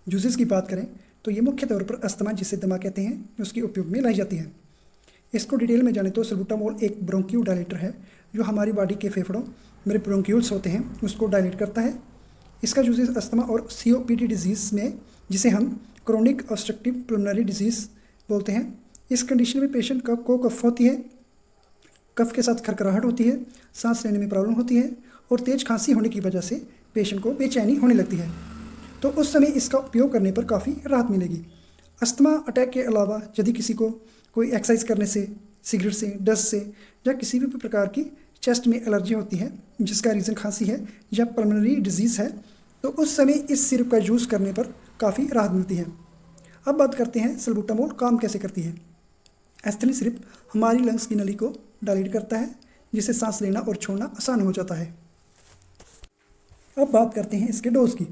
Juices की बात करें तो ये मुख्य तौर पर अस्थमा, जिसे दमा कहते हैं, उसके उपयोग में लाई जाती है। इसको डिटेल में जाने तो सल्बूटामोल एक ब्रोंकियोडायलेटर है जो हमारी बॉडी के फेफड़ों में ब्रोंक्यूल्स होते हैं उसको डायलेट करता है। इसका यूजेस अस्थमा और COPD डिजीज़ में, जिसे हम क्रोनिक ऑब्स्ट्रक्टिव पल्मोनरी डिजीज़ बोलते हैं, इस कंडीशन में पेशेंट को कफ होती है, कफ के साथ खरखराहट होती है, सांस लेने में प्रॉब्लम होती है और तेज खांसी होने की वजह से पेशेंट को बेचैनी होने लगती है। तो उस समय इसका उपयोग करने पर काफ़ी राहत मिलेगी। अस्थमा अटैक के अलावा यदि किसी को कोई एक्सरसाइज करने से, सिगरेट से, डस्ट से या किसी भी प्रकार की चेस्ट में एलर्जी होती है जिसका रीज़न खांसी है या पल्मोनरी डिजीज़ है, तो उस समय इस सिरप का यूज़ करने पर काफ़ी राहत मिलती है। अब बात करते हैं सल्बूटामोल काम कैसे करती है। एस्थेनिक सिरप हमारी लंग्स की नली को डायलेट करता है जिससे सांस लेना और छोड़ना आसान हो जाता है। अब बात करते हैं इसके डोज की।